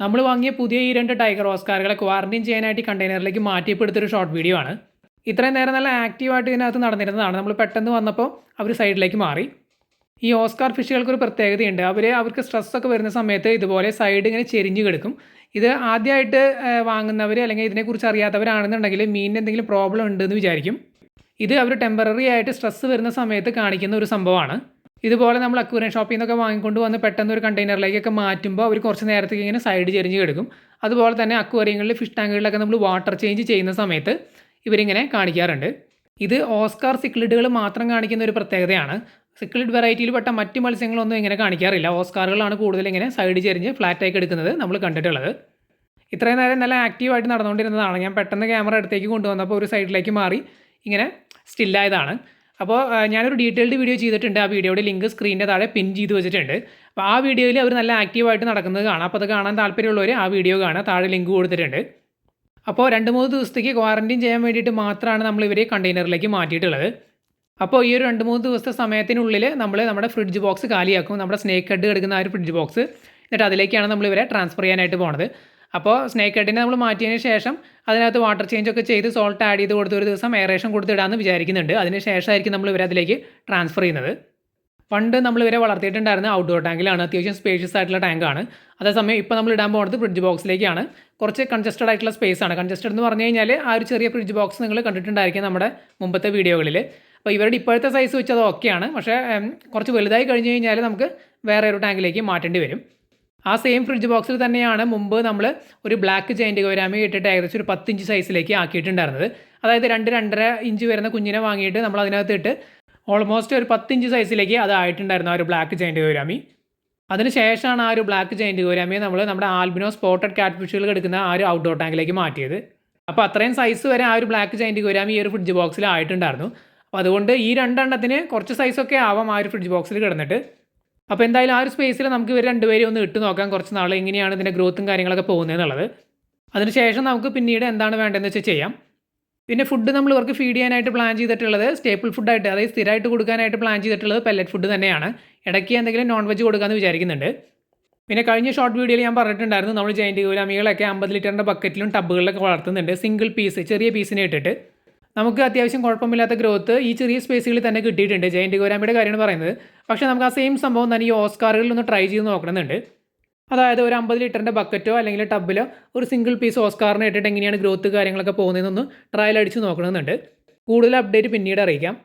നമ്മൾ വാങ്ങിയ പുതിയ ഈ 2 ടൈഗർ ഓസ്കാറുകളെ ക്വാറന്റൈൻ ചെയ്യാനായിട്ട് കണ്ടെയ്നറിലേക്ക് മാറ്റിയപ്പെടുത്തൊരു ഷോർട്ട് വീഡിയോ ആണ്. ഇത്രയും നേരം നല്ല ആക്റ്റീവായിട്ട് ഇതിനകത്ത് നടന്നിരുന്നതാണ്. നമ്മൾ പെട്ടെന്ന് വന്നപ്പോൾ അവർ സൈഡിലേക്ക് മാറി. ഈ ഓസ്കാർ ഫിഷുകൾക്ക് ഒരു പ്രത്യേകതയുണ്ട്. അവർക്ക് സ്ട്രെസ്സൊക്കെ വരുന്ന സമയത്ത് ഇതുപോലെ സൈഡ് ഇങ്ങനെ ചെരിഞ്ഞ് കിടക്കും. ഇത് ആദ്യമായിട്ട് വാങ്ങുന്നവർ അല്ലെങ്കിൽ ഇതിനെക്കുറിച്ച് അറിയാത്തവരാണെന്നുണ്ടെങ്കിൽ മീനിന് എന്തെങ്കിലും പ്രോബ്ലം ഉണ്ടെന്ന് വിചാരിക്കും. ഇത് അവർ ടെമ്പററി ആയിട്ട് സ്ട്രെസ്സ് വരുന്ന സമയത്ത് കാണിക്കുന്ന ഒരു സംഭവമാണ്. ഇതുപോലെ നമ്മൾ അക്വേറിയം ഷോപ്പിൽ നിന്നൊക്കെ വാങ്ങിക്കൊണ്ട് വന്ന് പെട്ടെന്ന് ഒരു കണ്ടെയ്നറിലേക്കൊക്കെ മാറ്റുമ്പോൾ അവർ കുറച്ച് നേരത്തേക്ക് ഇങ്ങനെ സൈഡ് ചെരിഞ്ഞ് കിടക്കും. അതുപോലെ തന്നെ അക്വേറിയങ്ങളിൽ ഫിഷ് ടാങ്കുകളിലൊക്കെ നമ്മൾ വാട്ടർ ചേഞ്ച് ചെയ്യുന്ന സമയത്ത് ഇവരിങ്ങനെ കാണിക്കാറുണ്ട്. ഇത് ഓസ്കാർ സിക്ലിഡുകൾ മാത്രം കാണിക്കുന്ന ഒരു പ്രത്യേകതയാണ്. സിക്ലിഡ് വെറൈറ്റിയിൽ പെട്ട മറ്റ് മത്സ്യങ്ങളൊന്നും ഇങ്ങനെ കാണിക്കാറില്ല. ഓസ്കാറുകളാണ് കൂടുതൽ ഇങ്ങനെ സൈഡ് ചെരിഞ്ഞ് ഫ്ലാറ്റായി എടുക്കുന്നത് നമ്മൾ കണ്ടിട്ടുള്ളത്. ഇത്രയും നേരം നല്ല ആക്റ്റീവായിട്ട് നടന്നുകൊണ്ടിരുന്നതാണ്. ഞാൻ പെട്ടെന്ന് ക്യാമറ അടുത്തേക്ക് കൊണ്ടുവന്നപ്പോൾ ഒരു സൈഡിലേക്ക് മാറി ഇങ്ങനെ സ്റ്റില്ലായതാണ്. അപ്പോൾ ഞാനൊരു ഡീറ്റെയിൽഡ് വീഡിയോ ചെയ്തിട്ടുണ്ട്. ആ വീഡിയോയുടെ ലിങ്ക് സ്ക്രീനിൻ്റെ താഴെ പിൻ ചെയ്ത് വെച്ചിട്ടുണ്ട്. അപ്പോൾ ആ വീഡിയോയിൽ അവർ നല്ല ആക്റ്റീവായിട്ട് നടക്കുന്നത് കാണാം. അപ്പോൾ അത് കാണാൻ താല്പര്യമുള്ളവർ ആ വീഡിയോ കാണാം. താഴെ ലിങ്ക് കൊടുത്തിട്ടുണ്ട്. അപ്പോൾ 2-3 ദിവസത്തേക്ക് ക്വാറന്റൈൻ ചെയ്യാൻ വേണ്ടിയിട്ട് മാത്രമാണ് നമ്മൾ ഇവരെ കണ്ടെയ്നറിലേക്ക് മാറ്റിയിട്ടുള്ളത്. അപ്പോൾ ഈ ഒരു 2-3 ദിവസത്തെ സമയത്തിനുള്ളിൽ നമ്മൾ നമ്മുടെ ഫ്രിഡ്ജ് ബോക്സ് കാലിയാക്കും. നമ്മുടെ സ്നേക്ക് ഹെഡ് കിടക്കുന്ന ആ ഒരു ഫ്രിഡ്ജ് ബോക്സ്. എന്നിട്ട് അതിലേക്കാണ് നമ്മൾ ഇവരെ ട്രാൻസ്ഫർ ചെയ്യാനായിട്ട് പോണത്. അപ്പോൾ സ്നേക്ക് ഹെഡിനെ നമ്മൾ മാറ്റിയതിന് ശേഷം അതിനകത്ത് വാട്ടർ ചേഞ്ച് ഒക്കെ ചെയ്ത് സോൾട്ട് ആഡ് ചെയ്ത് കൊടുത്ത് ഒരു ദിവസം എയറേഷൻ കൊടുത്തിടാമെന്ന് വിചാരിക്കുന്നുണ്ട്. അതിന് ശേഷമായിരിക്കും നമ്മൾ ഇവരെ അതിലേക്ക് ട്രാൻസ്ഫർ ചെയ്യുന്നത്. പണ്ട് നമ്മൾ ഇവരെ വളർത്തിയിട്ടുണ്ടായിരുന്ന ഔട്ട്ഡോർ ടാങ്കിലാണ്. അത്യാവശ്യം സ്പേഷ്യസ് ആയിട്ടുള്ള ടാങ്കാണ്. അതേസമയം ഇപ്പോൾ നമ്മൾ ഇടാൻ പോകുന്നത് ഫ്രിഡ്ജ് ബോക്സിലേക്കാണ്. കുറച്ച് കൺജസ്റ്റഡ് ആയിട്ടുള്ള സ്പേസ് ആണ്. കൺജസ്റ്റഡ് എന്ന് പറഞ്ഞു കഴിഞ്ഞാൽ ആ ഒരു ചെറിയ ഫ്രിഡ്ജ് ബോക്സ് നിങ്ങൾ കണ്ടിട്ടുണ്ടായിരിക്കും നമ്മുടെ മുമ്പത്തെ വീഡിയോകളിൽ. അപ്പോൾ ഇവരുടെ ഇപ്പോഴത്തെ സൈസ് വെച്ച് അത് ഓക്കെയാണ്. പക്ഷേ കുറച്ച് വലുതായി കഴിഞ്ഞ് കഴിഞ്ഞാൽ നമുക്ക് വേറെ ഒരു ടാങ്കിലേക്ക് മാറ്റേണ്ടി വരും. ആ സെയിം ഫ്രിഡ്ജ് ബോക്സിൽ തന്നെയാണ് മുമ്പ് നമ്മൾ ഒരു ബ്ലാക്ക് ജയൻറ്റ് ഗൗരാമി ഇട്ടിട്ട് ഏകദേശം ഒരു 10 ഇഞ്ച് സൈസിലേക്ക് ആക്കിയിട്ടുണ്ടായിരുന്നത്. അതായത് 2-2.5 ഇഞ്ച് വരുന്ന കുഞ്ഞിനെ വാങ്ങിയിട്ട് നമ്മൾ അതിനകത്ത് ഇട്ട് ഓൾമോസ്റ്റ് ഒരു 10 ഇഞ്ച് സൈസിലേക്ക് അത് ആയിട്ടുണ്ടായിരുന്നു ആ ഒരു ബ്ലാക്ക് ജയൻറ്റ് ഗൗരാമി. അതിനുശേഷമാണ് ആ ഒരു ബ്ലാക്ക് ജയൻറ്റ് ഗൗരാമിയെ നമ്മൾ നമ്മുടെ ആൽബിനോ സ്പോട്ടഡ് കാറ്റ് ഫിഷുകൾ എടുക്കുന്ന ആ ഒരു ഔട്ട്ഡോർ ടാങ്കിലേക്ക് മാറ്റിയത്. അപ്പോൾ അത്രയും സൈസ് വരെ ആ ഒരു ബ്ലാക്ക് ജയൻറ്റ് ഗൗരാമി ഈ ഒരു ഫ്രിഡ്ജ് ബോക്സിൽ ആയിട്ടുണ്ടായിരുന്നു. അപ്പോൾ അതുകൊണ്ട് ഈ 2 എണ്ണത്തിന് കുറച്ച് സൈസൊക്കെ ആവാം ആ ഒരു ഫ്രിഡ്ജ് ബോക്സിൽ കിടന്നിട്ട്. അപ്പോൾ എന്തായാലും ആ ഒരു സ്പേസിൽ നമുക്ക് ഇവർ രണ്ടുപേരും ഒന്ന് ഇട്ട് നോക്കാം കുറച്ച് നാൾ എങ്ങനെയാണ് ഇതിൻ്റെ ഗ്രോത്തും കാര്യങ്ങളൊക്കെ പോകുന്നതെന്നുള്ളത്. അതിനുശേഷം നമുക്ക് പിന്നീട് എന്താണ് വേണ്ടതെന്ന് വെച്ചാൽ ചെയ്യാം. പിന്നെ ഫുഡ് നമ്മൾ ഇവർക്ക് ഫീഡ് ചെയ്യാനായിട്ട് പ്ലാൻ ചെയ്തിട്ടുള്ളത് സ്റ്റേപ്പിൾ ഫുഡായിട്ട്, അതായത് സ്ഥിരമായിട്ട് കൊടുക്കാനായിട്ട് പ്ലാൻ ചെയ്തിട്ടുള്ളത് പെല്ലറ്റ് ഫുഡ് തന്നെയാണ്. ഇടയ്ക്ക് എന്തെങ്കിലും നോൺ വെജ് കൊടുക്കാമെന്ന് വിചാരിക്കുന്നുണ്ട്. പിന്നെ കഴിഞ്ഞ ഷോർട്ട് വീഡിയോയിൽ ഞാൻ പറഞ്ഞിട്ടുണ്ടായിരുന്നു നമ്മൾ ജയൻറ്റ് ഗൗരാമികളൊക്കെ 50 ലിറ്ററിൻ്റെ ബക്കറ്റിലും ടബുകളിലൊക്കെ വളർത്തുന്നുണ്ട്. സിംഗിൾ പീസ് ചെറിയ പീസിനെ ഇട്ടിട്ട് നമുക്ക് അത്യാവശ്യം കുഴപ്പമില്ലാത്ത ഗ്രോത്ത് ഈ ചെറിയ സ്പേസുകളിൽ തന്നെ കിട്ടിയിട്ടുണ്ട്. ജയൻറ്റ് ഗൗരാമിയുടെ കാര്യമാണ് പറയുന്നത്. പക്ഷേ നമുക്ക് ആ സെയിം സംഭവം തന്നെ ഈ ഓസ്കാറുകളിൽ ഒന്ന് ട്രൈ ചെയ്ത് നോക്കണമെന്നുണ്ട്. അതായത് ഒരു 50 ലിറ്ററിൻ്റെ ബക്കറ്റോ അല്ലെങ്കിൽ ടബിലോ ഒരു സിംഗിൾ പീസ് ഓസ്കാറിനെ ഇട്ടിട്ട് എങ്ങനെയാണ് ഗ്രോത്ത് കാര്യങ്ങളൊക്കെ പോകുന്നതെന്നൊന്ന് ട്രയൽ അടിച്ച് നോക്കണമെന്നുണ്ട്. കൂടുതൽ അപ്ഡേറ്റ് പിന്നീട് അറിയിക്കാം.